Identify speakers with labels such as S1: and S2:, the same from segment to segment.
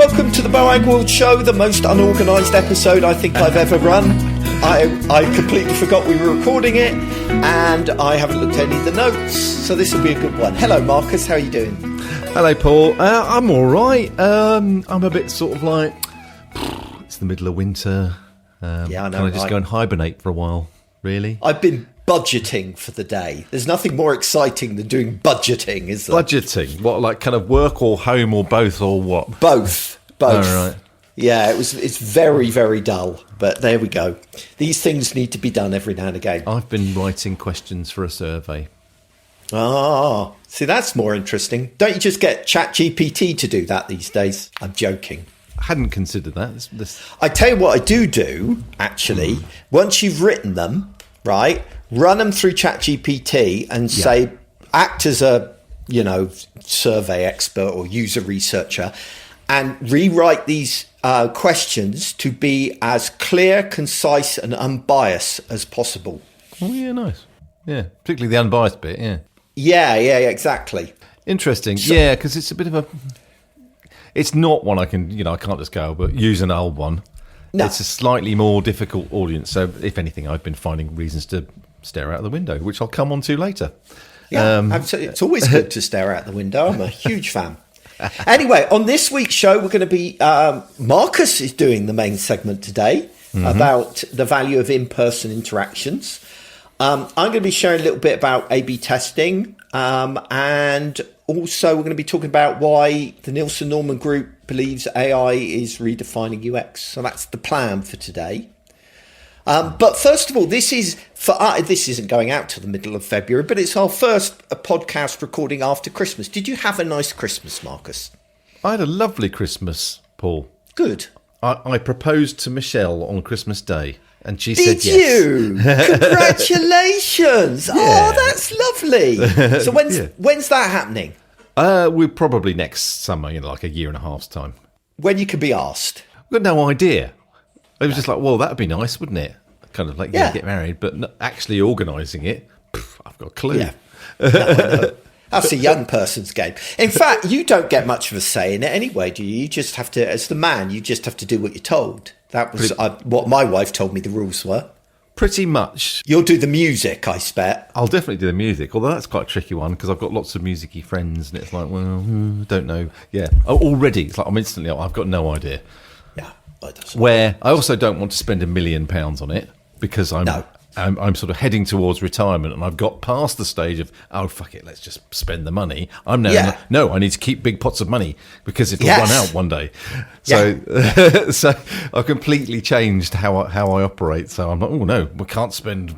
S1: welcome to the Boag World Show, the most unorganised episode I think I've ever run. I completely forgot we were recording it, and I haven't looked at any of the notes, so this will be a good one. Hello, Marcus, how are you doing?
S2: Hello, Paul. I'm all right. I'm a bit sort of like, it's the middle of winter.
S1: Yeah, I know.
S2: Can I just go and hibernate for a while, really?
S1: I've been budgeting for the day. There's nothing more exciting than doing budgeting, is there?
S2: Budgeting? What, like kind of work or home or both or what?
S1: Both.
S2: All right.
S1: Yeah, it's very, very dull, but there we go. These things need to be done every now and again.
S2: I've been writing questions for a survey.
S1: Ah, see, that's more interesting. Don't you just get ChatGPT to do that these days? I'm joking.
S2: I hadn't considered that.
S1: I tell you what I do, actually. Once you've written them, right, run them through ChatGPT and say, act as a, survey expert or user researcher and rewrite these questions to be as clear, concise and unbiased as possible.
S2: Oh, yeah, nice. Yeah, particularly the unbiased bit, yeah.
S1: Yeah, exactly.
S2: Interesting. Yeah, because it's a bit of a... It's not one I can, I can't just go, but use an old one. No. It's a slightly more difficult audience. So, if anything, I've been finding reasons to stare out the window, which I'll come on to later.
S1: Yeah, absolutely. It's always good to stare out the window. I'm a huge fan. Anyway, on this week's show, we're going to be... Marcus is doing the main segment today about the value of in-person interactions. I'm going to be sharing a little bit about A/B testing, and also we're going to be talking about why the Nielsen Norman Group believes AI is redefining UX. So that's the plan for today. But first of all, this isn't going out till the middle of February, but it's our first podcast recording after Christmas. Did you have a nice Christmas, Marcus?
S2: I had a lovely Christmas, Paul.
S1: Good.
S2: I proposed to Michelle on Christmas Day. And she said yes.
S1: Did you? Congratulations. Yeah. Oh, that's lovely. So when's that happening?
S2: We're probably next summer, like a year and a half's time.
S1: When you can be asked?
S2: We've got no idea. It was just like, well, that would be nice, wouldn't it? Kind of like, get married. But actually organising it, I've got a clue.
S1: Yeah. No, I know. That's a young person's game. In fact, you don't get much of a say in it anyway, do you? You just have to, as the man, you just have to do what you're told. That was what my wife told me the rules were.
S2: Pretty much.
S1: You'll do the music, I bet.
S2: I'll definitely do the music, although that's quite a tricky one because I've got lots of music-y friends and it's like, well, I don't know. Yeah. Already, it's like I've got no idea.
S1: Yeah.
S2: Where I also don't want to spend £1 million on it because I'm sort of heading towards retirement and I've got past the stage of, oh, fuck it, let's just spend the money. I'm now, no, I need to keep big pots of money because it'll run out one day. So so I've completely changed how I operate. So I'm like, oh, no, we can't spend,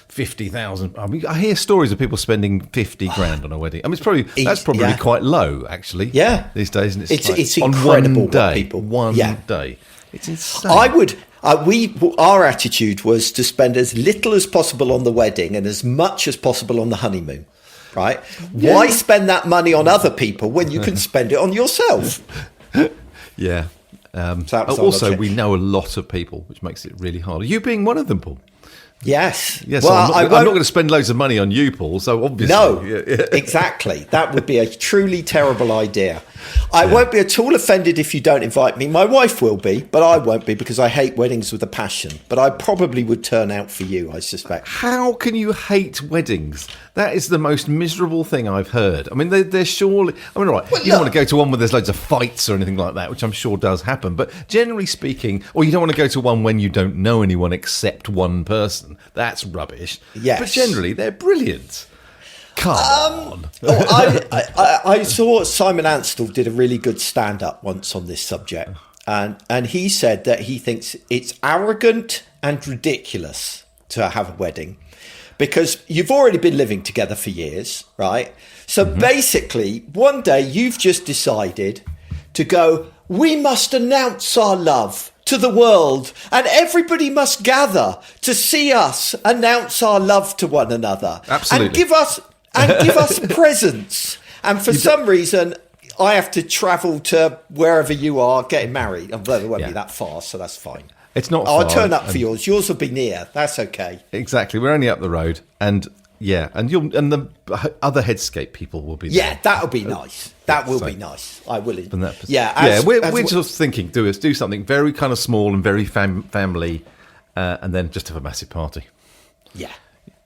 S2: 50,000. I mean, I hear stories of people spending 50 grand on a wedding. I mean, that's probably quite low, actually. Yeah. These days. And
S1: it's incredible.
S2: On one day.
S1: One
S2: day. It's insane.
S1: Our attitude was to spend as little as possible on the wedding and as much as possible on the honeymoon, right? Yeah. Why spend that money on other people when you can spend it on yourself?
S2: Yeah. Also, we know a lot of people, which makes it really hard. You being one of them, Paul.
S1: Yes.
S2: Well, I'm not going to spend loads of money on you, Paul, so obviously...
S1: No, exactly. That would be a truly terrible idea. I won't be at all offended if you don't invite me. My wife will be, but I won't be because I hate weddings with a passion. But I probably would turn out for you, I suspect.
S2: How can you hate weddings? That is the most miserable thing I've heard. I mean, they're surely... I mean, all right, you don't want to go to one where there's loads of fights or anything like that, which I'm sure does happen. But generally speaking, or you don't want to go to one when you don't know anyone except one person. That's rubbish. Yes. But generally, they're brilliant. Come on.
S1: I saw Simon Anstell did a really good stand-up once on this subject. And he said that he thinks it's arrogant and ridiculous to have a wedding because you've already been living together for years, right? So basically, one day you've just decided to go, we must announce our love to the world and everybody must gather to see us announce our love to one another.
S2: Absolutely.
S1: And give us presents. And for some reason, I have to travel to wherever you are getting married. Although it won't be that far, so that's fine.
S2: It's not far.
S1: I'll turn up for yours. Yours will be near. That's okay.
S2: Exactly. We're only up the road. And Yeah, and the other Headscape people will be there.
S1: Yeah, that'll be nice. That will be nice. I will.
S2: We're just thinking, do something very kind of small and very family, and then just have a massive party.
S1: Yeah,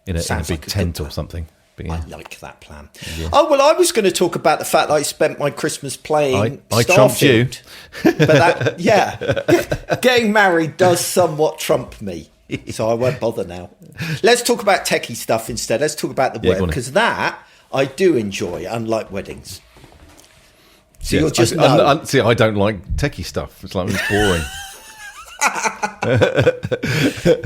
S2: in a big tent or something. But, yeah.
S1: I like that plan. Yeah. Oh, well, I was going to talk about the fact that I spent my Christmas playing
S2: I trumped you.
S1: But getting married does somewhat trump me. So I won't bother now. Let's talk about techie stuff instead. Let's talk about the web, because that I do enjoy, unlike weddings. So you're just
S2: see, I don't like techie stuff. It's boring.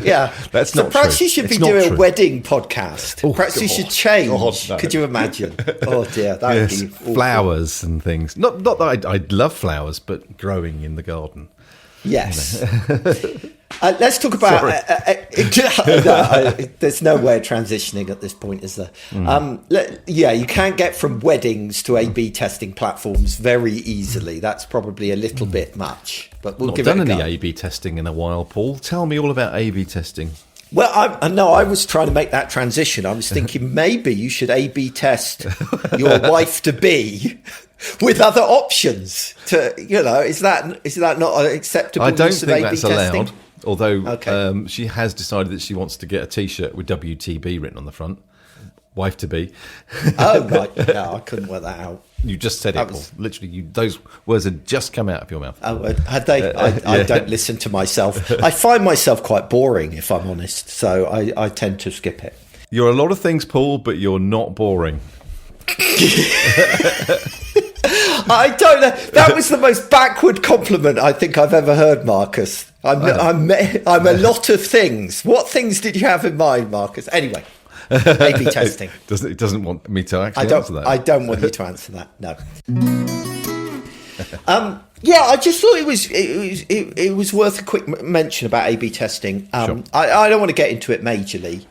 S1: Yeah,
S2: that's not true.
S1: Perhaps you should be doing a wedding podcast.
S2: Oh,
S1: perhaps you should change.
S2: No.
S1: Could you imagine? Oh dear, that would be awful.
S2: Flowers and things. Not that I love flowers, but growing in the garden.
S1: Yes. Let's talk about. There's no way of transitioning at this point, is there? You can't get from weddings to A/B testing platforms very easily. That's probably a little bit much, but we'll give it a go.
S2: Not done any A/B testing in a while, Paul. Tell me all about A/B testing.
S1: Well, I was trying to make that transition. I was thinking maybe you should A/B test your wife to be with other options. Is that not acceptable?
S2: I don't think that's
S1: testing?
S2: allowed. Although she has decided that she wants to get a T-shirt with WTB written on the front. Wife to be.
S1: Oh right, no, I couldn't work that out.
S2: You just said it, Paul. Literally, those words had just come out of your mouth.
S1: Oh, had they? I don't listen to myself. I find myself quite boring, if I'm honest. So I tend to skip it.
S2: You're a lot of things, Paul, but you're not boring.
S1: I don't know. That was the most backward compliment I think I've ever heard, Marcus. I'm a lot of things. What things did you have in mind, Marcus? Anyway, A/B testing.
S2: It doesn't want me to actually answer that.
S1: I don't want you to answer that. No. I just thought it was worth a quick mention about A/B testing.
S2: Sure.
S1: I don't want to get into it majorly.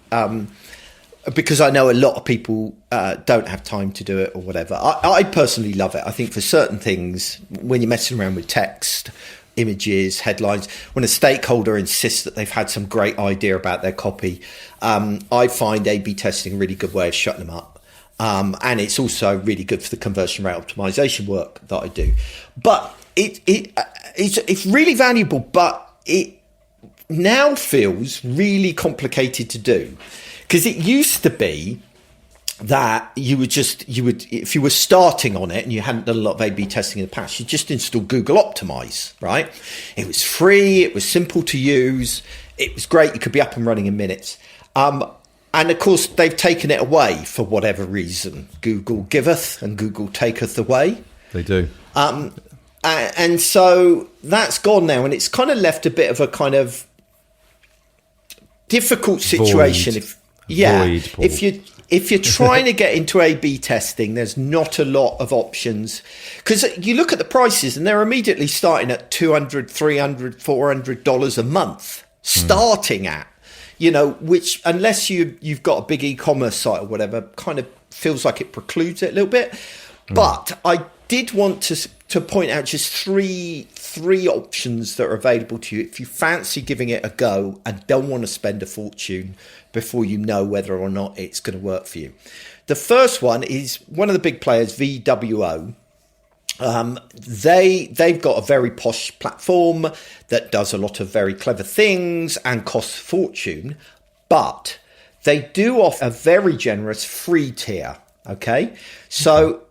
S1: Because I know a lot of people don't have time to do it or whatever. I personally love it. I think for certain things, when you're messing around with text, images, headlines, when a stakeholder insists that they've had some great idea about their copy, I find A/B testing a really good way of shutting them up. And it's also really good for the conversion rate optimization work that I do. But it's really valuable, but it now feels really complicated to do. Because it used to be that you would, if you were starting on it and you hadn't done a lot of A/B testing in the past, you just install Google Optimize, right? It was free, it was simple to use, it was great, you could be up and running in minutes. And of course, they've taken it away for whatever reason. Google giveth and Google taketh away.
S2: They do.
S1: And so that's gone now, and it's kind of left a bit of a kind of difficult situation. If you're trying to get into A/B testing, there's not a lot of options, because you look at the prices and they're immediately starting at $200, $300, $400 a month, starting at, which unless you've got a big e-commerce site or whatever, kind of feels like it precludes it a little bit. But I did want to point out just three options that are available to you if you fancy giving it a go and don't want to spend a fortune before you know whether or not it's going to work for you. The first one is one of the big players, VWO. They've got a very posh platform that does a lot of very clever things and costs a fortune, but they do offer a very generous free tier. Okay, so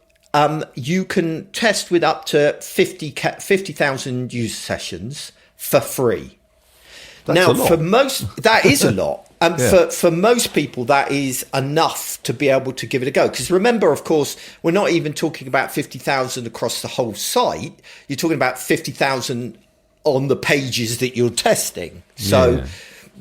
S1: you can test with up to 50,000 user sessions for free. For most, that is a lot. And for most people, that is enough to be able to give it a go. Because remember, of course, we're not even talking about 50,000 across the whole site. You're talking about 50,000 on the pages that you're testing. So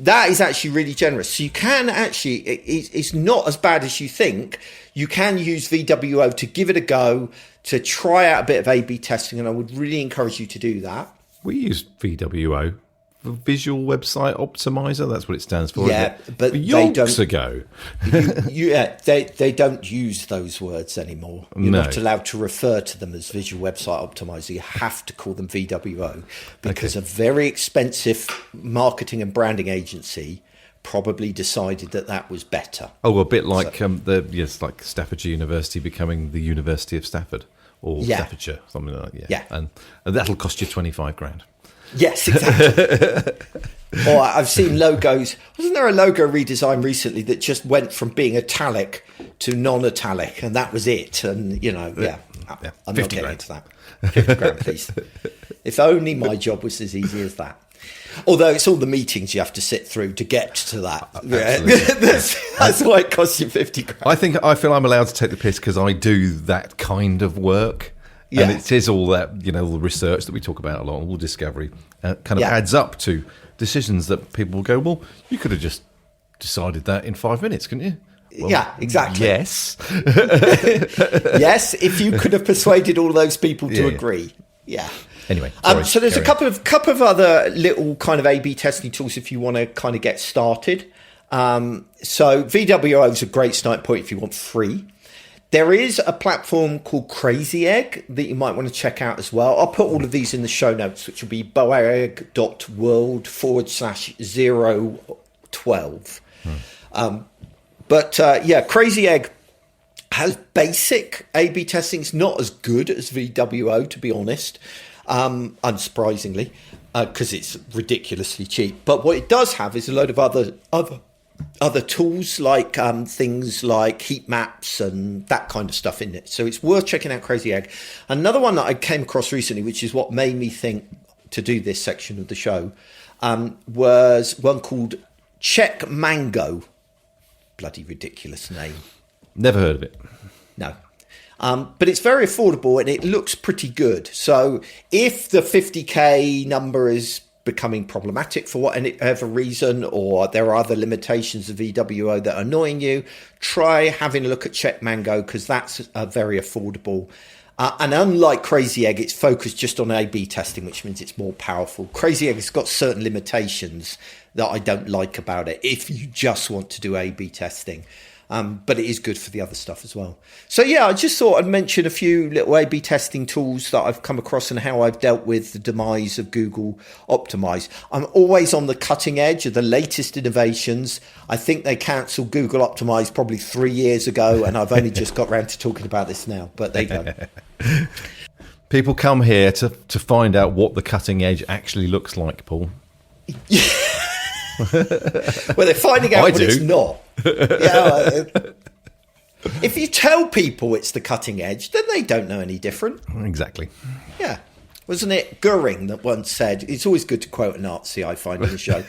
S1: that is actually really generous. So you can actually, it's not as bad as you think. You can use VWO to give it a go, to try out a bit of A/B testing. And I would really encourage you to do that.
S2: We use VWO. Visual Website Optimizer, that's what it stands for.
S1: Yeah, but
S2: yonks ago.
S1: They don't use those words anymore. You're not allowed to refer to them as Visual Website Optimizer. You have to call them VWO, because a very expensive marketing and branding agency probably decided that was better.
S2: Oh, a bit like like Staffordshire University becoming the University of Stafford, or Staffordshire, something like that.
S1: Yeah.
S2: And that'll cost you 25 grand.
S1: Yes, exactly. Or I've seen logos. Wasn't there a logo redesign recently that just went from being italic to non-italic, and that was it? And I'm not getting into that. 50 grand, please. If only my job was as easy as that. Although it's all the meetings you have to sit through to get to that. That's why it costs you 50 grand.
S2: I feel I'm allowed to take the piss because I do that kind of work. Yeah. And it is all that, all the research that we talk about a lot, all the discovery, kind of adds up to decisions that people will go, well, you could have just decided that in 5 minutes, couldn't you? Well,
S1: yeah, exactly.
S2: Yes.
S1: Yes, if you could have persuaded all those people to agree. Yeah.
S2: Anyway,
S1: so there's a couple of other little kind of A/B testing tools if you want to kind of get started. So VWO is a great starting point if you want free. There is a platform called Crazy Egg that you might want to check out as well. I'll put all of these in the show notes, which will be boegg.world/012. Crazy Egg has basic A/B testing. It's not as good as VWO, to be honest, unsurprisingly, because it's ridiculously cheap. But what it does have is a load of other tools like things like heat maps and that kind of stuff in it. So it's worth checking out Crazy Egg. Another one that I came across recently, which is what made me think to do this section of the show, was one called Check Mango. Bloody ridiculous name.
S2: Never heard of it.
S1: No. But it's very affordable and it looks pretty good. So if the 50k number is becoming problematic for whatever reason, or there are other limitations of VWO that are annoying you, try having a look at Check Mango, because that's very affordable. And unlike Crazy Egg, it's focused just on A/B testing, which means it's more powerful. Crazy Egg has got certain limitations that I don't like about it if you just want to do A/B testing. But it is good for the other stuff as well. So yeah, I just thought I'd mention a few little A/B testing tools that I've come across and how I've dealt with the demise of Google Optimize. I'm always on the cutting edge of the latest innovations. I think they cancelled Google Optimize probably 3 years ago, and I've only just got around to talking about this now. But there you go.
S2: People come here to find out what the cutting edge actually looks like, Paul.
S1: Well, they're finding out what it's not. If you tell people it's the cutting edge, then they don't know any different.
S2: Exactly.
S1: Yeah. Wasn't it Goering that once said, it's always good to quote a Nazi, I find, in the show.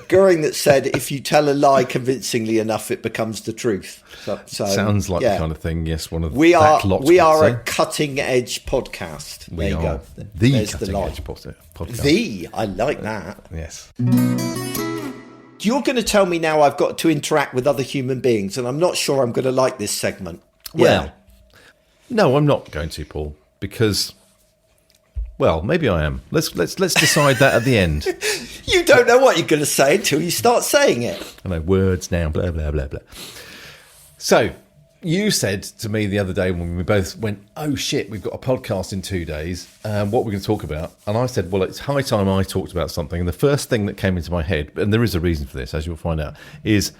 S1: Goering that said, if you tell a lie convincingly enough, it becomes the truth. So
S2: sounds like the kind of thing, yes.
S1: We are a cutting edge podcast. There you go.
S2: There's cutting edge podcast.
S1: I like that.
S2: Yes.
S1: You're going to tell me now I've got to interact with other human beings, and I'm not sure I'm going to like this segment.
S2: Well, no, I'm not going to, Paul, because, well, maybe I am. Let's decide that at the end.
S1: You don't know what you're going to say until you start saying it.
S2: I know, words now, blah, blah, blah, blah. So, you said to me the other day when we both went, oh shit, we've got a podcast in 2 days, what are we going to talk about? And I said, well, it's high time I talked about something. And the first thing that came into my head, and there is a reason for this, as you'll find out, is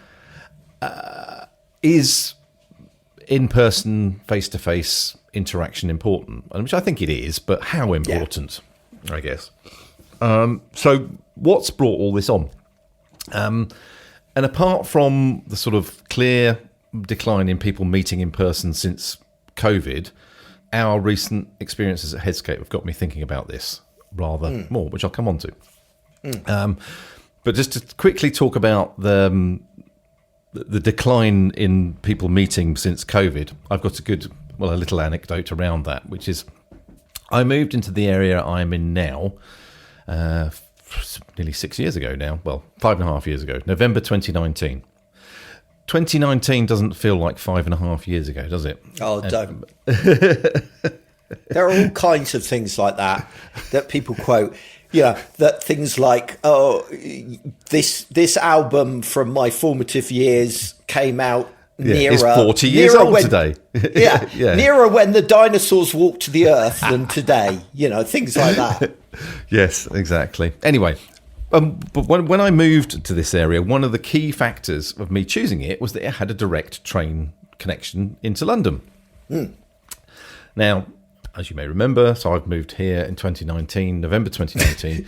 S2: in-person, face-to-face interaction important? Which I think it is, but how important, I guess. So what's brought all this on? And apart from the sort of clear decline in people meeting in person since COVID, our recent experiences at Headscape have got me thinking about this rather more, which I'll come on to. But just to quickly talk about the decline in people meeting since COVID, I've got a little anecdote around that, which is I moved into the area I'm in now nearly 6 years ago now. Well, 5.5 years ago, November 2019. 2019 doesn't feel like 5.5 years ago, does it?
S1: Oh, don't. There are all kinds of things like that people quote. Yeah, that things like, oh, this album from my formative years came out nearer.
S2: It's 40 years old today.
S1: Yeah, nearer when the dinosaurs walked the earth than today. Things like that.
S2: Yes, exactly. Anyway, But when I moved to this area, one of the key factors of me choosing it was that it had a direct train connection into London. Now, as you may remember, so I've moved here in 2019, November 2019.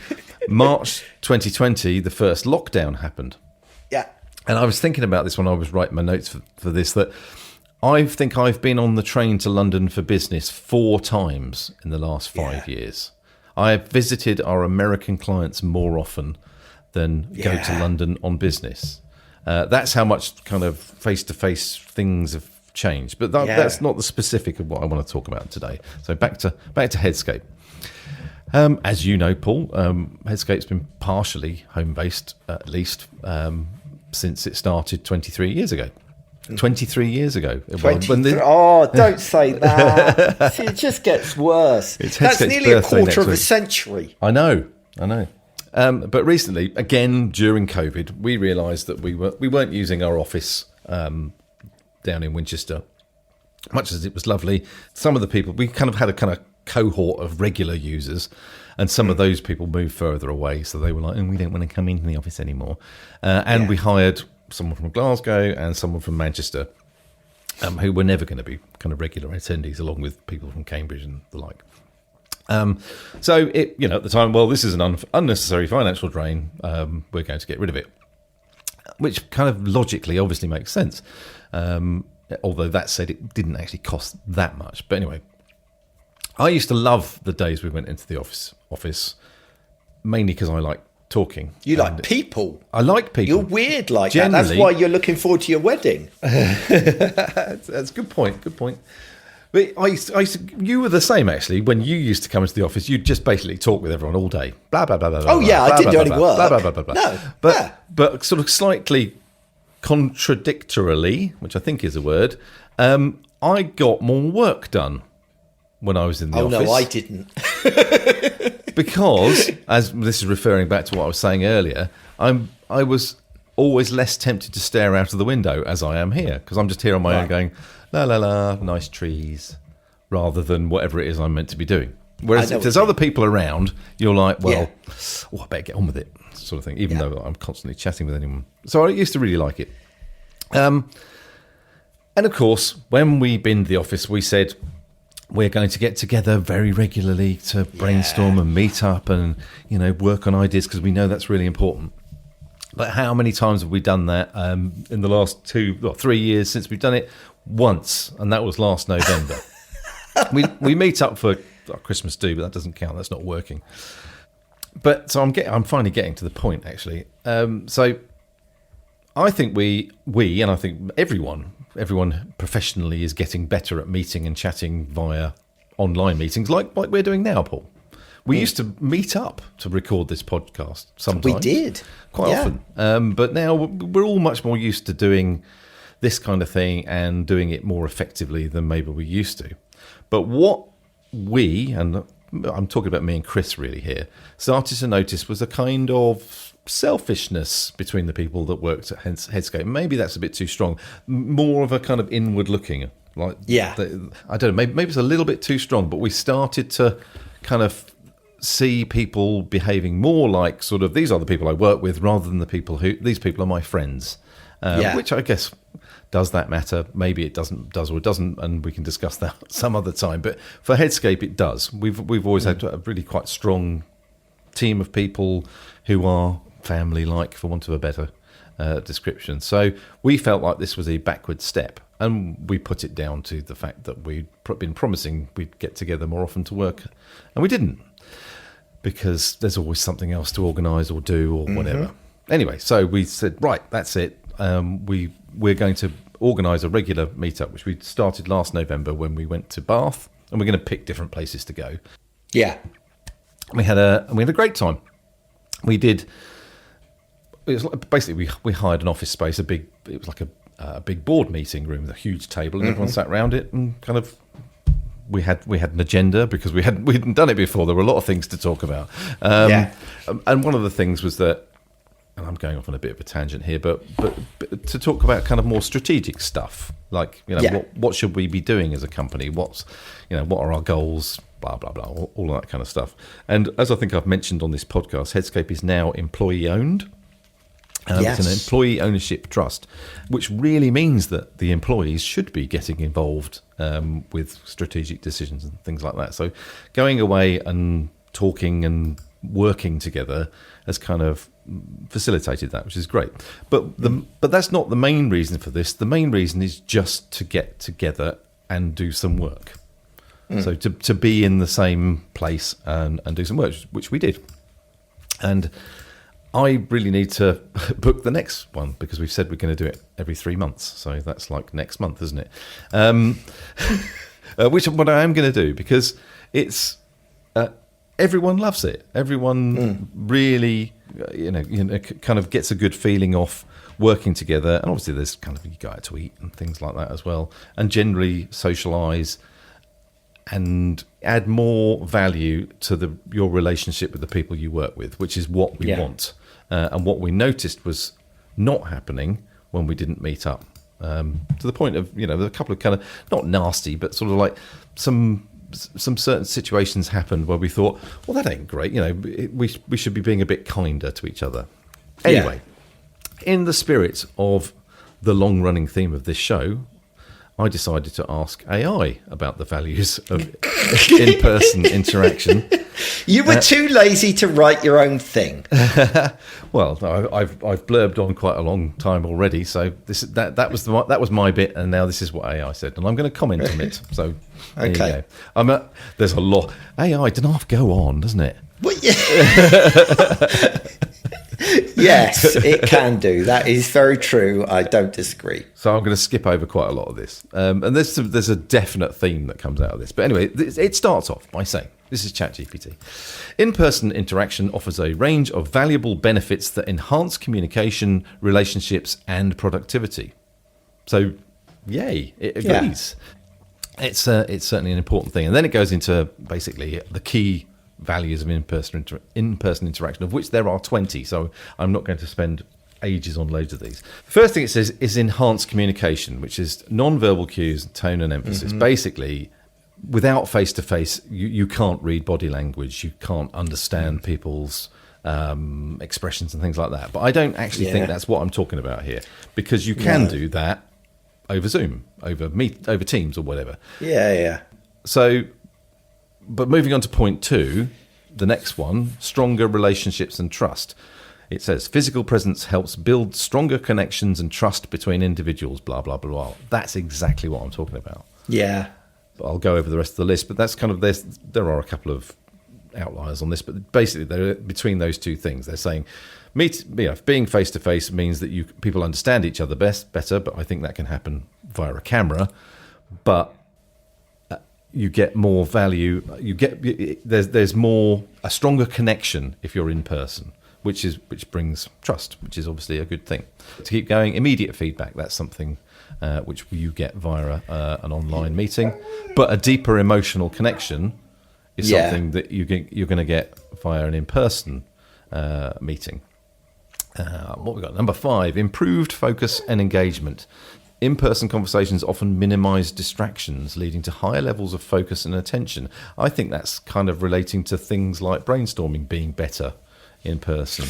S2: March 2020, the first lockdown happened.
S1: Yeah.
S2: And I was thinking about this when I was writing my notes for this, that I think I've been on the train to London for business 4 times in the last 5 years. I have visited our American clients more often than go to London on business. That's how much kind of face-to-face things have changed. But that's not the specific of what I want to talk about today. So back to Headscape. As you know, Paul, Headscape's been partially home-based, at least, since it started 23 years ago. 23 years ago.
S1: Don't say that. See, it just gets worse. That's nearly a quarter of a century.
S2: I know. But recently, again, during COVID, we realised that we weren't using our office down in Winchester, much as it was lovely. Some of the people, we kind of had a kind of cohort of regular users, and some of those people moved further away, so they were like, we don't want to come into the office anymore. And we hired someone from Glasgow and someone from Manchester, who were never going to be kind of regular attendees, along with people from Cambridge and the like. So it, at the time, well, this is an unnecessary financial drain. We're going to get rid of it, which kind of logically, obviously makes sense. Although that said, it didn't actually cost that much. But anyway, I used to love the days we went into the office, mainly because I like talking.
S1: You like people.
S2: I like people.
S1: You're weird like that. That's why you're looking forward to your wedding.
S2: That's a good point. But you were the same, actually. When you used to come into the office, you'd just basically talk with everyone all day. Blah, blah, blah, blah.
S1: Oh, yeah, I didn't do any work.
S2: Blah, blah, blah, blah, blah.
S1: No.
S2: But sort of slightly contradictorily, which I think is a word, I got more work done when I was in the office.
S1: Oh, no, I didn't.
S2: Because, as this is referring back to what I was saying earlier, I was always less tempted to stare out of the window as I am here, because I'm just here on my own going, la, la, la, nice trees, rather than whatever it is I'm meant to be doing. Whereas if there's other people around, you're like, I better get on with it, sort of thing, even though I'm constantly chatting with anyone. So I used to really like it. And of course, when we binned the office, we said, we're going to get together very regularly to brainstorm and meet up and, work on ideas, because we know that's really important. But how many times have we done that in the last 3 years since we've done it? Once, and that was last November. we meet up for Christmas do, but that doesn't count. That's not working. But so I'm finally getting to the point, actually. So I think we and I think everyone professionally is getting better at meeting and chatting via online meetings, like we're doing now, Paul. We used to meet up to record this podcast sometimes.
S1: We did.
S2: Quite often. But now we're all much more used to doing this kind of thing and doing it more effectively than maybe we used to. But what and I'm talking about me and Chris really here, started to notice was a kind of selfishness between the people that worked at Headscape. Maybe that's a bit too strong. More of a kind of inward looking. I don't know, maybe it's a little bit too strong, but we started to kind of see people behaving more like sort of, these are the people I work with, rather than these people are my friends. Which I guess, does that matter? Maybe it does or it doesn't, and we can discuss that some other time. But for Headscape, it does. We've always had a really quite strong team of people who are family-like, for want of a better description. So we felt like this was a backward step, and we put it down to the fact that we'd been promising we'd get together more often to work, and we didn't, because there's always something else to organise or do or whatever. Anyway, so we said, right, that's it. We're going to organise a regular meetup, which we started last November when we went to Bath, and we're going to pick different places to go.
S1: Yeah,
S2: we had a great time. We did. It was basically we hired an office space. It was like a big board meeting room with a huge table, and everyone sat around it and kind of. We had an agenda because we hadn't done it before. There were a lot of things to talk about. And one of the things was that, and I'm going off on a bit of a tangent here, but to talk about kind of more strategic stuff, like what should we be doing as a company? What are our goals blah, blah, blah, all that kind of stuff. And as I think I've mentioned on this podcast, Headscape is now employee-owned. It's an employee ownership trust, which really means that the employees should be getting involved with strategic decisions and things like that. So going away and talking and working together has kind of facilitated that, which is great. But that's not the main reason for this. The main reason is just to get together and do some work. So to be in the same place and do some work, which we did. And I really need to book the next one because we've said we're going to do it every 3 months. So that's like next month, isn't it? Which what I am going to do because it's everyone loves it. Everyone really, kind of gets a good feeling off working together. And obviously there's kind of, you go out to eat and things like that as well. And generally socialise and add more value to your relationship with the people you work with, which is what we want. And what we noticed was not happening when we didn't meet up. To the point of, a couple of kind of, not nasty, but sort of like some certain situations happened where we thought, well, that ain't great. We should be being a bit kinder to each other. Anyway, in the spirit of the long-running theme of this show, I decided to ask AI about the values of in-person interaction. You were
S1: too lazy to write your own thing.
S2: Well, no, I've blurbed on quite a long time already, so that was my bit, and now this is what AI said, and I'm going to comment on it. So there you go. There's a lot. AI doesn't have to go on, doesn't it?
S1: Well, yes, it can do. That is very true. I don't disagree.
S2: So I'm going to skip over quite a lot of this. And there's a definite theme that comes out of this. But anyway, it starts off by saying, this is ChatGPT. In-person interaction offers a range of valuable benefits that enhance communication, relationships, and productivity. So, yay, it agrees. Yeah. It's certainly an important thing. And then it goes into basically the key values of in-person interaction, of which there are 20. So I'm not going to spend ages on loads of these. First thing it says is enhanced communication, which is non-verbal cues, tone and emphasis. Mm-hmm. Basically, without face-to-face, you can't read body language. You can't understand people's expressions and things like that. But I don't actually think that's what I'm talking about here, because you can do that over Zoom, over Teams or whatever.
S1: Yeah.
S2: So, but moving on to point 2, the next one, stronger relationships and trust. It says physical presence helps build stronger connections and trust between individuals, blah, blah, blah, blah. That's exactly what I'm talking about.
S1: Yeah.
S2: I'll go over the rest of the list, but that's kind of, there are a couple of outliers on this, but basically they're between those two things. They're saying being face-to-face means that people understand each other better, but I think that can happen via a camera. But you get more value. There's a stronger connection if you're in person, which brings trust, which is obviously a good thing. To keep going, immediate feedback. That's something which you get via an online meeting, but a deeper emotional connection is something that you're going to get via an in-person meeting. What we got? Number 5, improved focus and engagement. In-person conversations often minimise distractions, leading to higher levels of focus and attention. I think that's kind of relating to things like brainstorming being better in person.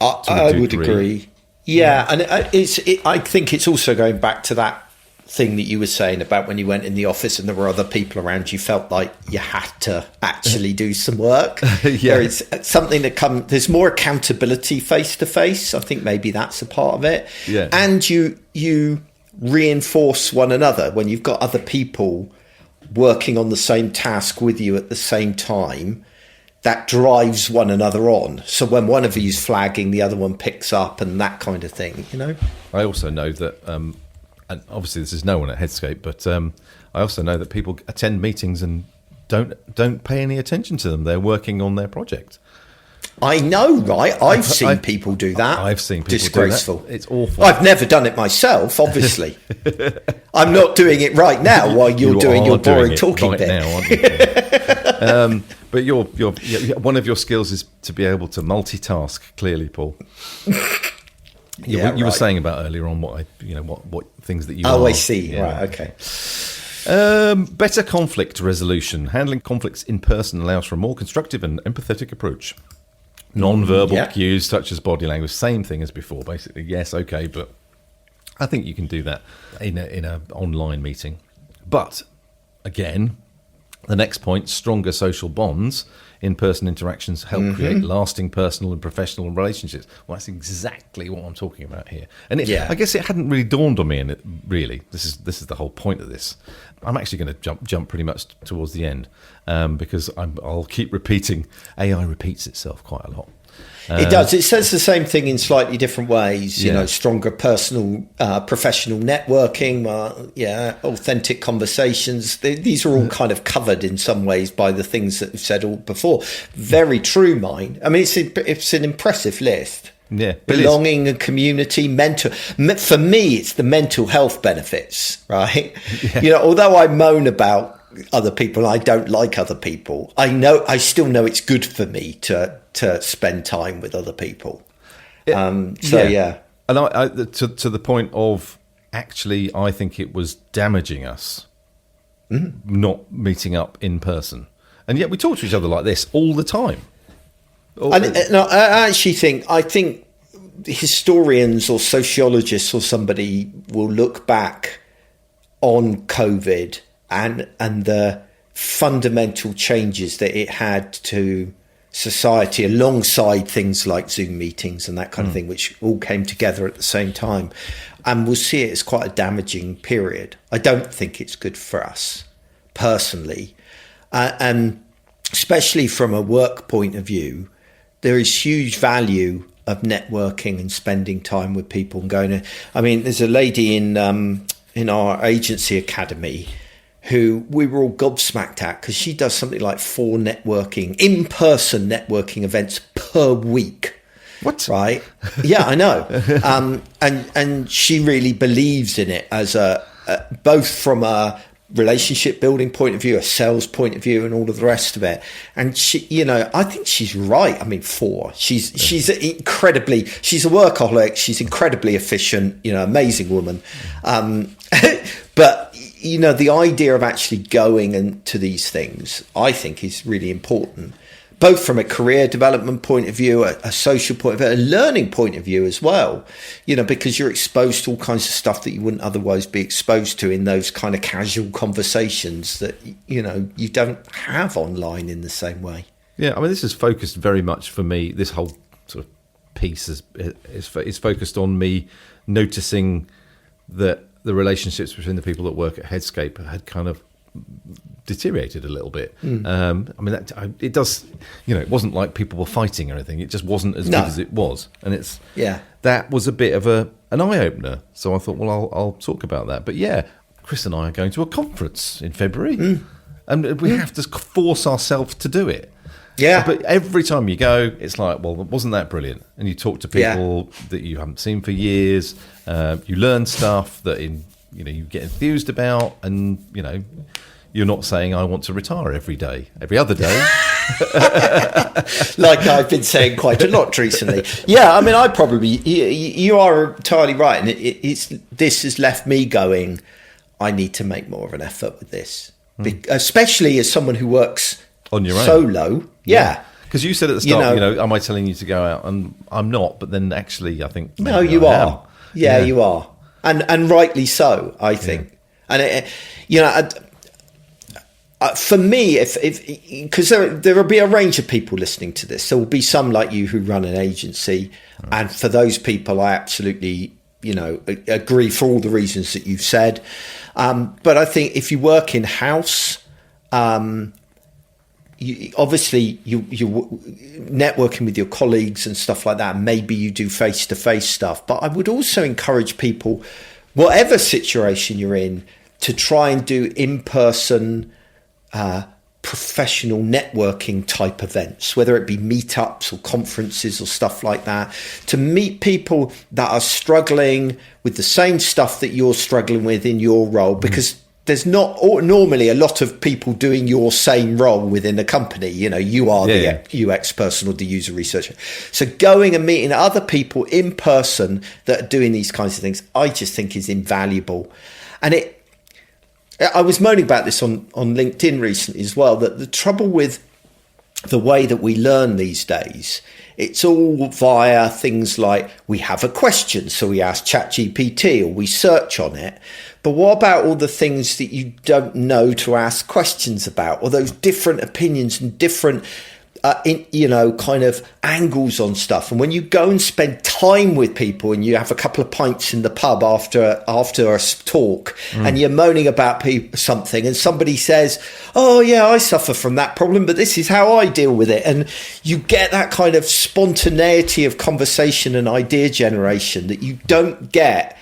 S1: I would agree. Yeah, and I think it's also going back to that thing that you were saying about when you went in the office and there were other people around, you felt like you had to actually do some work. There is something there's more accountability face to face. I think maybe that's a part of it.
S2: Yeah.
S1: And you reinforce one another when you've got other people working on the same task with you at the same time. That drives one another on. So when one of you's flagging, the other one picks up, and that kind of thing,
S2: I also know that, and obviously this is no one at Headscape, but I also know that people attend meetings and don't pay any attention to them. They're working on their project.
S1: I know, right? I've seen people do that.
S2: I've seen people
S1: disgraceful.
S2: Do that. It's awful.
S1: I've never done it myself, obviously. I'm not doing it right now while you're doing your boring talking bit.
S2: Now, aren't you? But one of your skills is to be able to multitask. Clearly, Paul. You were saying about earlier on what things that you.
S1: Oh, I see. Yeah. Right. Okay.
S2: Better conflict resolution. Handling conflicts in person allows for a more constructive and empathetic approach. Non-verbal cues such as body language, same thing as before, basically. Yes, okay, but I think you can do that in a online meeting. But again, the next point, stronger social bonds. In-person interactions help create lasting personal and professional relationships. Well, that's exactly what I'm talking about here. And I guess it hadn't really dawned on me, and really, this is the whole point of this. I'm actually going to jump pretty much towards the end because I'll keep repeating. AI repeats itself quite a lot.
S1: It does. It says the same thing in slightly different ways. You know, stronger personal, professional networking. Authentic conversations. These are all kind of covered in some ways by the things that we've said all before. Very true, mine. I mean, it's an impressive list.
S2: Yeah,
S1: belonging and community, for me, it's the mental health benefits, right? Yeah. You know, although I moan about other people, I don't like other people. I still know it's good for me to spend time with other people. And I to the point of actually, I think it was damaging us not meeting up in person, and yet we talk to each other like this all the time. I think historians or sociologists or somebody will look back on COVID and the fundamental changes that it had to society alongside things like Zoom meetings and that kind of thing, which all came together at the same time. And we'll see it as quite a damaging period. I don't think it's good for us personally. And especially from a work point of view, there is huge value of networking and spending time with people and going to, I mean, there's a lady in our agency academy who we were all gobsmacked at because she does something like 4 in-person networking events per week.
S2: What?
S1: Right? Yeah, I know. And she really believes in it as both from a relationship building point of view, a sales point of view, and all of the rest of it. And she, you know, I think she's right. I mean, 4. She's she's a workaholic. She's incredibly efficient. You know, amazing woman. But you know, the idea of actually going into these things, I think, is really important, both from a career development point of view, a social point of view, a learning point of view as well, you know, because you're exposed to all kinds of stuff that you wouldn't otherwise be exposed to in those kind of casual conversations that, you know, you don't have online in the same way.
S2: Yeah, I mean, this is focused very much for me. This whole sort of piece is focused on me noticing that the relationships between the people that work at Headscape had kind of deteriorated a little bit. I mean, it does, you know, it wasn't like people were fighting or anything. It just wasn't as good as it was. And that was a bit of an eye-opener. So I thought, well, I'll talk about that. But yeah, Chris and I are going to a conference in February. And we have to force ourselves to do it.
S1: Yeah.
S2: But every time you go, it's like, well, wasn't that brilliant? And you talk to people that you haven't seen for years. You learn stuff that you get enthused about, and you know, you're not saying I want to retire every other day.
S1: Like I've been saying quite a lot recently. Yeah, I mean, you are entirely right, and this has left me going, I need to make more of an effort with this, especially as someone who works
S2: on your own
S1: solo. Yeah.
S2: Because you said at the start, you know, am I telling you to go out? And I'm not, but then actually I think...
S1: No, you are. Yeah, you are. And rightly so, I think. And, you know, for me, because there will be a range of people listening to this. There will be some like you who run an agency. And for those people, I absolutely, you know, agree for all the reasons that you've said. But I think if you work in-house... Obviously, you're networking with your colleagues and stuff like that. Maybe you do face-to-face stuff. But I would also encourage people, whatever situation you're in, to try and do in-person professional networking type events, whether it be meetups or conferences or stuff like that, to meet people that are struggling with the same stuff that you're struggling with in your role, because there's not normally a lot of people doing your same role within a company. You know, you are the UX person or the user researcher. So going and meeting other people in person that are doing these kinds of things, I just think is invaluable. And I was moaning about this on LinkedIn recently as well, that the trouble with the way that we learn these days, it's all via things like we have a question, so we ask ChatGPT or we search on it. But what about all the things that you don't know to ask questions about, or those different opinions and different kind of angles on stuff? And when you go and spend time with people and you have a couple of pints in the pub after a talk, and you're moaning about something, and somebody says, oh yeah, I suffer from that problem, but this is how I deal with it, and you get that kind of spontaneity of conversation and idea generation that you don't get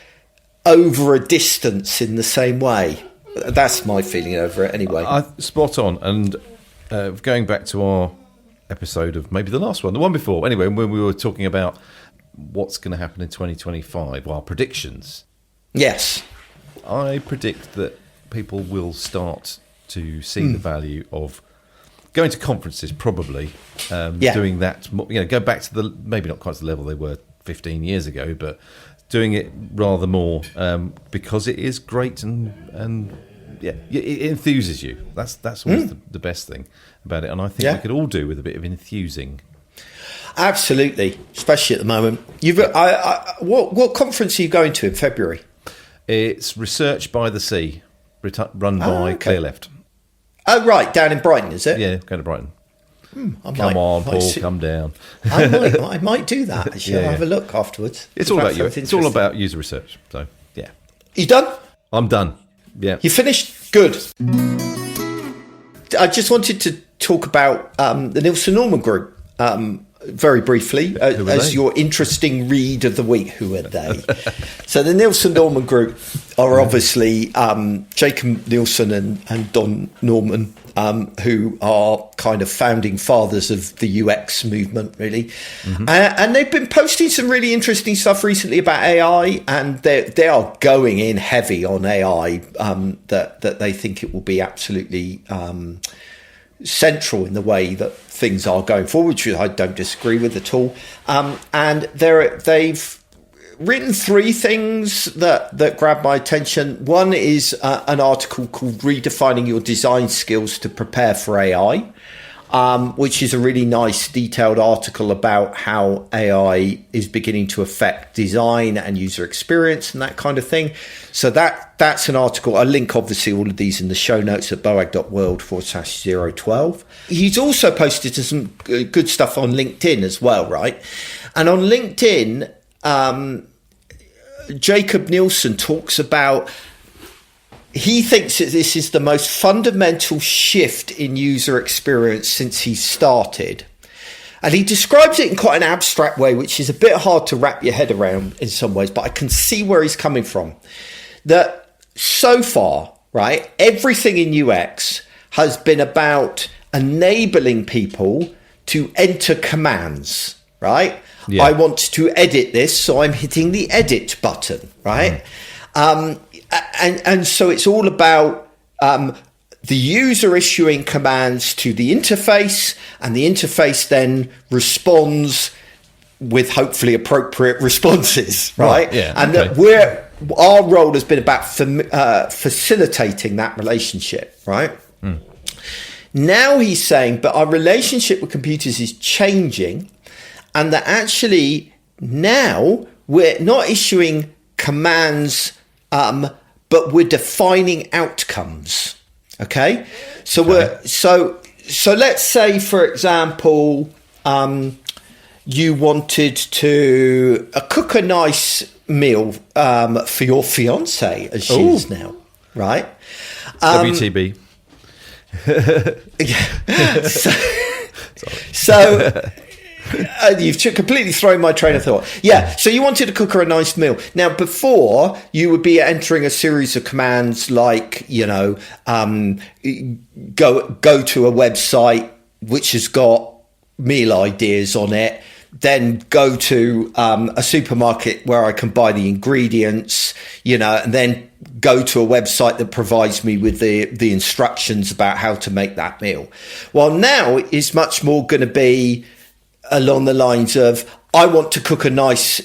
S1: over a distance in the same way. That's my feeling over it anyway.
S2: Spot on. And going back to our episode of maybe the last one, the one before, anyway, when we were talking about what's going to happen in 2025, our predictions.
S1: Yes.
S2: I predict that people will start to see the value of going to conferences, probably, doing that, go back to the, maybe not quite to the level they were 15 years ago, but doing it rather more, because it is great and it enthuses you. That's always the best thing about it, and I think we could all do with a bit of enthusing.
S1: Absolutely, especially at the moment. What conference are you going to in February?
S2: It's Research by the Sea, run by Clearleft.
S1: Oh, right, down in Brighton, is it?
S2: Yeah, going to Brighton.
S1: Come
S2: on, Paul, come down.
S1: I might do that, actually. I'll have a look afterwards.
S2: It's all about you. It's all about user research. So, yeah.
S1: You done?
S2: I'm done. Yeah.
S1: You finished? Good. I just wanted to talk about the Nielsen Norman Group very briefly as your interesting read of the week. Who are they? So the Nielsen Norman Group are obviously Jacob Nielsen and Don Norman, who are kind of founding fathers of the UX movement, really. And they've been posting some really interesting stuff recently about AI, and they are going in heavy on AI, that they think it will be absolutely central in the way that things are going forward, which I don't disagree with at all. And they've written three things that grab my attention. One is an article called Redefining Your Design Skills to Prepare for AI, which is a really nice detailed article about how AI is beginning to affect design and user experience and that kind of thing. So that's an article. I link obviously all of these in the show notes at boag.world/012. He's also posted some good stuff on LinkedIn as well, right? And on LinkedIn, Jacob Nielsen talks about, he thinks that this is the most fundamental shift in user experience since he started. And he describes it in quite an abstract way, which is a bit hard to wrap your head around in some ways, but I can see where he's coming from. That so far, right, everything in UX has been about enabling people to enter commands, right? Yeah. I want to edit this, so I'm hitting the edit button, right? And so it's all about the user issuing commands to the interface, and the interface then responds with hopefully appropriate responses, right?
S2: Yeah,
S1: and that our role has been about facilitating that relationship, right? Now he's saying, but our relationship with computers is changing, and that actually now we're not issuing commands, but we're defining outcomes. Okay, so so let's say, for example, you wanted to cook a nice meal for your fiance, as she is now, right?
S2: WTB.
S1: So you've completely thrown my train of thought. Yeah, so you wanted to cook her a nice meal. Now, before, you would be entering a series of commands like, go to a website which has got meal ideas on it, then go to a supermarket where I can buy the ingredients, and then go to a website that provides me with the instructions about how to make that meal. Well, now it's much more going to be along the lines of, I want to cook a nice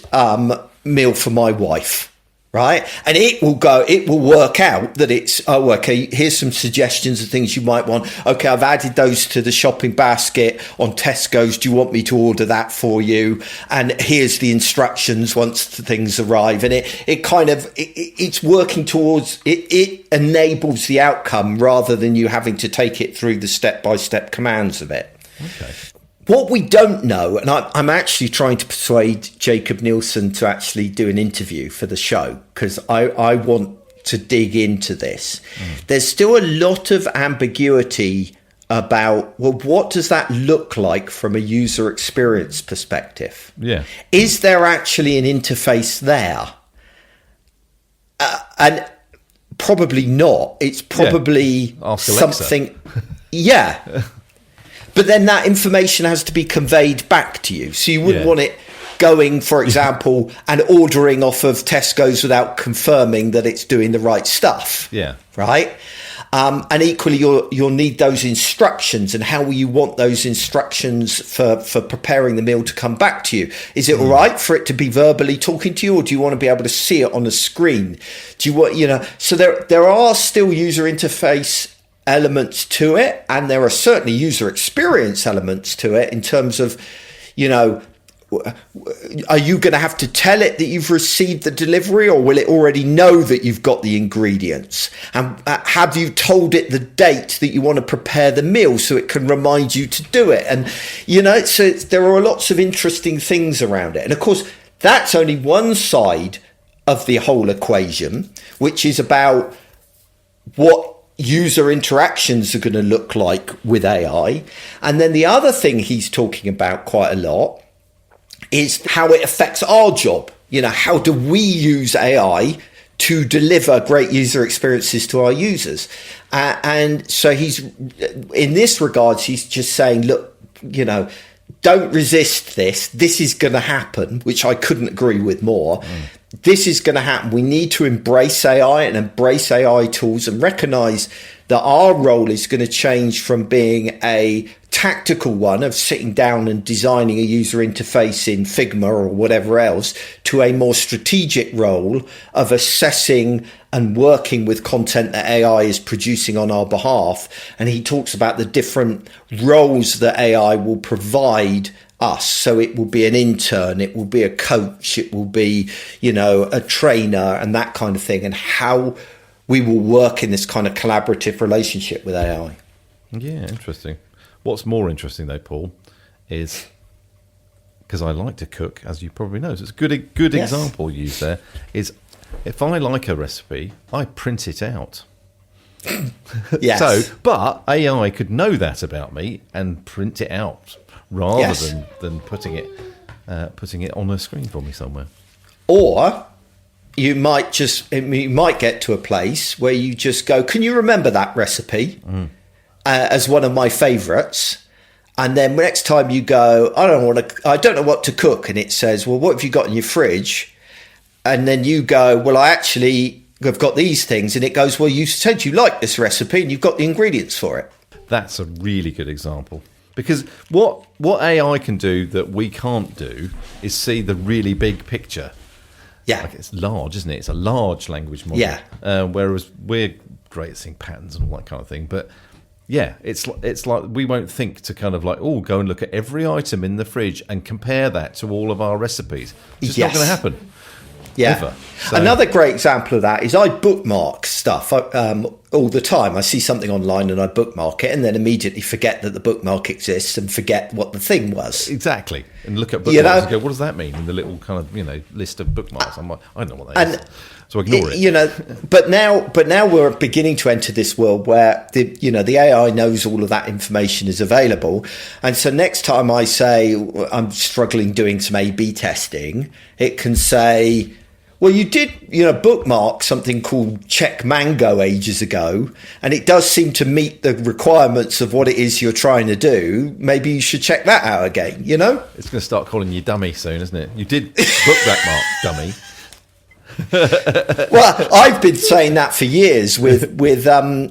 S1: meal for my wife, right? And it will work out that it's, oh, okay, here's some suggestions of things you might want. Okay, I've added those to the shopping basket on Tesco's. Do you want me to order that for you? And here's the instructions once the things arrive. And it's working towards, it enables the outcome rather than you having to take it through the step-by-step commands of it.
S2: Okay.
S1: What we don't know, and I'm actually trying to persuade Jacob Nielsen to actually do an interview for the show, because I want to dig into this. There's still a lot of ambiguity about, well, what does that look like from a user experience perspective?
S2: Yeah.
S1: Is there actually an interface there? And probably not. It's probably something... Yeah. But then that information has to be conveyed back to you. So you wouldn't want it going, for example, and ordering off of Tesco's without confirming that it's doing the right stuff.
S2: Yeah.
S1: Right? And equally, you'll need those instructions, and how will you want those instructions for preparing the meal to come back to you? Is it all right for it to be verbally talking to you, or do you want to be able to see it on the screen? Do you want, so there are still user interface elements to it, and there are certainly user experience elements to it in terms of, are you going to have to tell it that you've received the delivery, or will it already know that you've got the ingredients? And have you told it the date that you want to prepare the meal so it can remind you to do it? And, so there are lots of interesting things around it. And of course, that's only one side of the whole equation, which is about what user interactions are going to look like with AI. And then the other thing he's talking about quite a lot is how it affects our job. How do we use AI to deliver great user experiences to our users? And so he's, in this regards, he's just saying, look, don't resist this. This is going to happen, which I couldn't agree with more. This is going to happen. We need to embrace AI and embrace AI tools and recognize that our role is going to change from being a tactical one of sitting down and designing a user interface in Figma or whatever else to a more strategic role of assessing and working with content that AI is producing on our behalf. And he talks about the different roles that AI will provide us. So it will be an intern, it will be a coach, it will be, a trainer and that kind of thing, and how we will work in this kind of collaborative relationship with AI.
S2: Yeah, interesting. What's more interesting though, Paul, is because I like to cook, as you probably know, so it's a good
S1: Yes.
S2: example used there, is if I like a recipe, I print it out.
S1: Yes.
S2: So, but AI could know that about me and print it out rather than putting it on a screen for me somewhere.
S1: Or you might get to a place where you just go, can you remember that recipe as one of my favorites? And then next time you go, I don't know what to cook, and it says, well, what have you got in your fridge? And then you go, well, I've got these things, and it goes, well, you said you like this recipe and you've got the ingredients for it.
S2: That's a really good example. Because what AI can do that we can't do is see the really big picture.
S1: Yeah.
S2: Like, it's large, isn't it? It's a large language model.
S1: Yeah.
S2: Whereas we're great at seeing patterns and all that kind of thing. But yeah, it's like we won't think to kind of like, go and look at every item in the fridge and compare that to all of our recipes. It's just not going to happen.
S1: Yeah.
S2: Ever. So,
S1: another great example of that is I bookmark stuff all the time. I see something online and I bookmark it, and then immediately forget that the bookmark exists and forget what the thing was.
S2: Exactly. And look at bookmarks and go, what does that mean in the little kind of list of bookmarks? I'm like, I don't know what that is. So ignore it.
S1: But now we're beginning to enter this world where the AI knows all of that information is available, and so next time I say I'm struggling doing some A/B testing, it can say, well, you did, bookmark something called Check Mango ages ago, and it does seem to meet the requirements of what it is you're trying to do. Maybe you should check that out again,
S2: It's going to start calling you dummy soon, isn't it? You did bookmark dummy.
S1: Well, I've been saying that for years with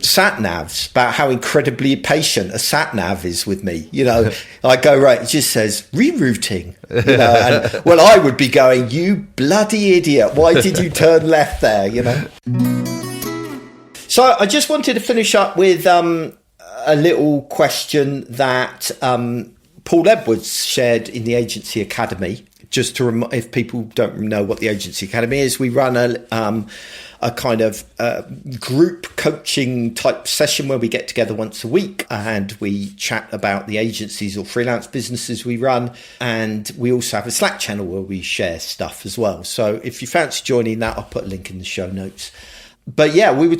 S1: sat navs, about how incredibly patient a sat nav is with me. I go, right, it just says rerouting. And well, I would be going, you bloody idiot, why did you turn left there? So I just wanted to finish up with a little question that Paul Edwards shared in the Agency Academy. Just to if people don't know what the Agency Academy is, we run a kind of group coaching type session where we get together once a week and we chat about the agencies or freelance businesses we run. And we also have a Slack channel where we share stuff as well. So if you fancy joining that, I'll put a link in the show notes. But yeah, we were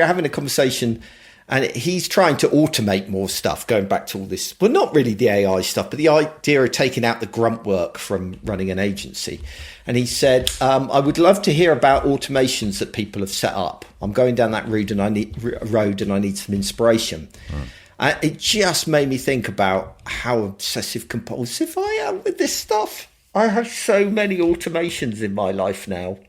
S1: having a conversation. And he's trying to automate more stuff, going back to all this. Well, not really the AI stuff, but the idea of taking out the grunt work from running an agency. And he said, I would love to hear about automations that people have set up. I'm going down that road and I need some inspiration. Right. It just made me think about how obsessive compulsive I am with this stuff. I have so many automations in my life now.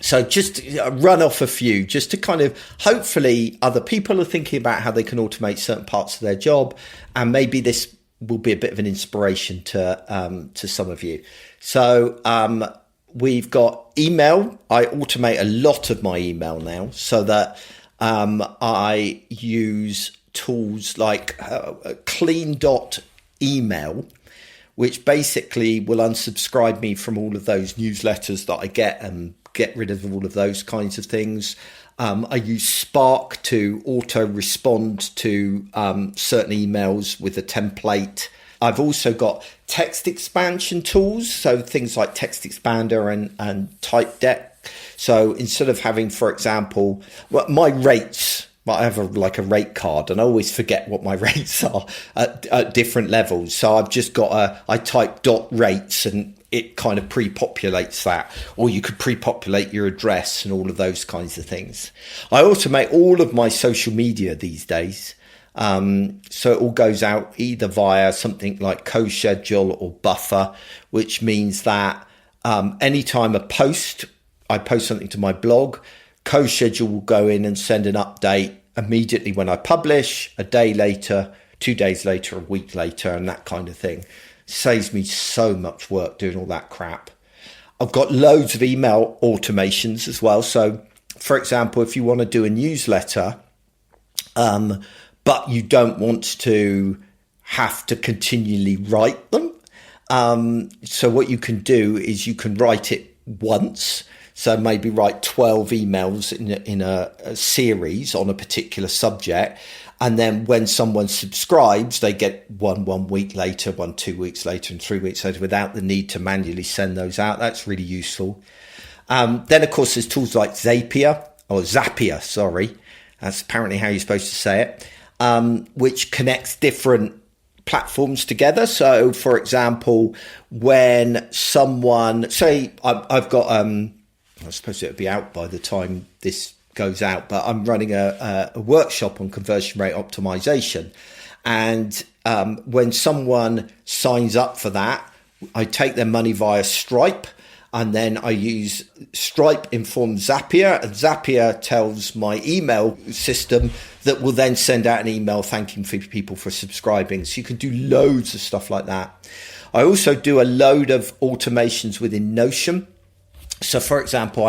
S1: So just run off a few, just to kind of, hopefully other people are thinking about how they can automate certain parts of their job. And maybe this will be a bit of an inspiration to some of you. So we've got email. I automate a lot of my email now so that I use tools like clean.email, which basically will unsubscribe me from all of those newsletters that I get and get rid of all of those kinds of things. I use Spark to auto respond to certain emails with a template. I've also got text expansion tools, so things like Text Expander and TypeDeck. So instead of having, for example, my rates, I have a rate card and I always forget what my rates are at different levels. So I've just got I type .rates and it kind of pre-populates that, or you could pre-populate your address and all of those kinds of things. I automate all of my social media these days. So it all goes out either via something like co-schedule or buffer, which means that anytime I post something to my blog, co-schedule will go in and send an update immediately when I publish, a day later, 2 days later, a week later, and that kind of thing. Saves me so much work doing all that crap. I've got loads of email automations as well. So, for example, if you want to do a newsletter, but you don't want to have to continually write them, so what you can do is you can write it once. So maybe write 12 emails in a series on a particular subject. And then when someone subscribes, they get one week later, 2 weeks later, and 3 weeks later without the need to manually send those out. That's really useful. Then, of course, there's tools like Zapier. That's apparently how you're supposed to say it, which connects different platforms together. So, for example, when someone, say I've got, I suppose it would be out by the time this goes out, but I'm running a workshop on conversion rate optimization. And when someone signs up for that, I take their money via Stripe, and then I use Stripe informs Zapier, and Zapier tells my email system that will then send out an email thanking people for subscribing. So you can do loads of stuff like that. I also do a load of automations within Notion. So, for example,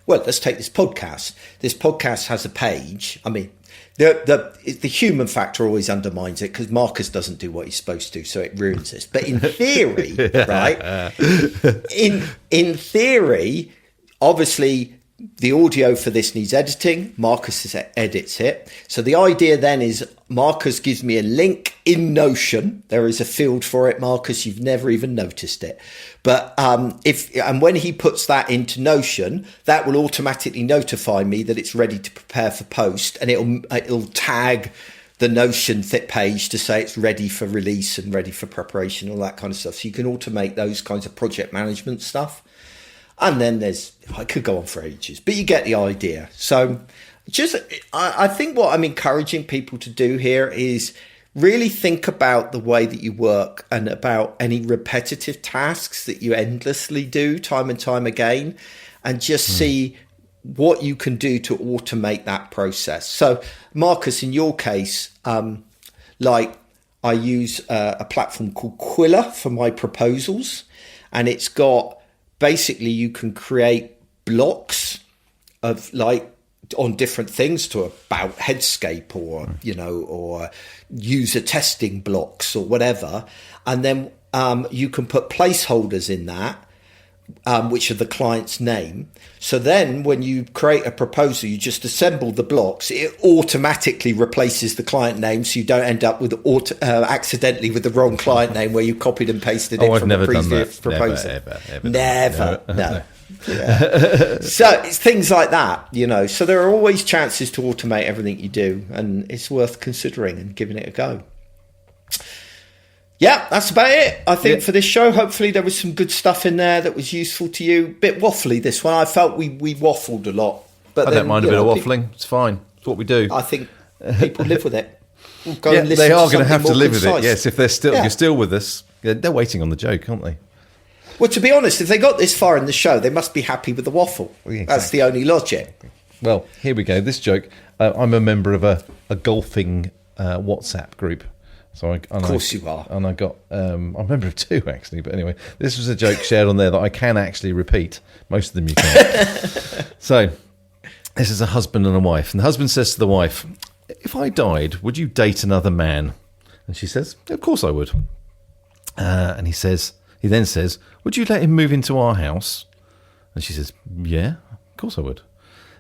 S1: let's take this podcast. This podcast has a page. I mean, the human factor always undermines it because Marcus doesn't do what he's supposed to, so it ruins this. But in theory, right? In theory, obviously, the audio for this needs editing. Marcus edits it. So the idea then is Marcus gives me a link in Notion. There is a field for it, Marcus. You've never even noticed it. But when he puts that into Notion, that will automatically notify me that it's ready to prepare for post, and it'll tag the Notion page to say it's ready for release and ready for preparation, all that kind of stuff. So you can automate those kinds of project management stuff. And then I could go on for ages, but you get the idea. So I think what I'm encouraging people to do here is really think about the way that you work and about any repetitive tasks that you endlessly do time and time again, and just see what you can do to automate that process. So, Marcus, in your case, like I use a platform called Quilla for my proposals, and it's got basically you can create blocks of like on different things to about Headscape or, or user testing blocks or whatever. And then you can put placeholders in that, which are the client's name. So then when you create a proposal, you just assemble the blocks. It automatically replaces the client name, so you don't end up with accidentally with the wrong client name where you copied and pasted it from a previous proposal. Never. No. Yeah. So it's things like that, So there are always chances to automate everything you do, and it's worth considering and giving it a go. Yeah, that's about it, I think, for this show. Hopefully there was some good stuff in there that was useful to you. Bit waffly, this one. I felt we waffled a lot. But
S2: I don't mind a bit of waffling. It's fine. It's what we do.
S1: I think people live with it. We'll go and listen
S2: they are
S1: going to
S2: have to live
S1: concise.
S2: with it. Yes, if you're still with us, they're waiting on the joke, aren't they?
S1: Well, to be honest, if they got this far in the show, they must be happy with the waffle. Exactly. That's the only logic.
S2: Well, here we go. This joke. I'm a member of a golfing WhatsApp group. So of course you are. And I got, I'm a member of two, actually. But anyway, this was a joke shared on there that I can actually repeat. Most of them you can't. So this is a husband and a wife. And the husband says to the wife, "If I died, would you date another man?" And she says, "Of course I would." And he then says, "Would you let him move into our house?" And she says, "Yeah, of course I would."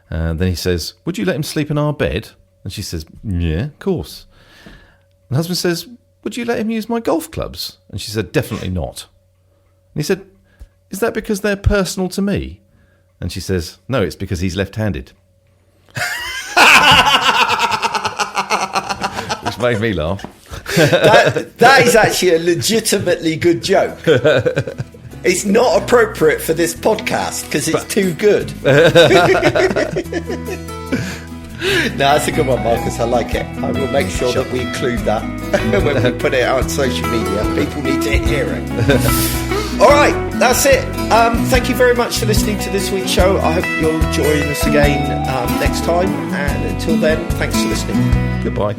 S2: And then he says, "Would you let him sleep in our bed?" And she says, "Yeah, of course." And the husband says, "Would you let him use my golf clubs?" And she said, "Definitely not." And he said, "Is that because they're personal to me?" And she says, "No, it's because he's left-handed." Which made me laugh.
S1: That is actually a legitimately good joke. It's not appropriate for this podcast because it's too good. No, that's a good one, Marcus. I like it. I will make sure that we include that when we put it out on social media. People need to hear it. All right, that's it. Thank you very much for listening to this week's show. I hope you'll join us again next time. And until then, thanks for listening.
S2: Goodbye.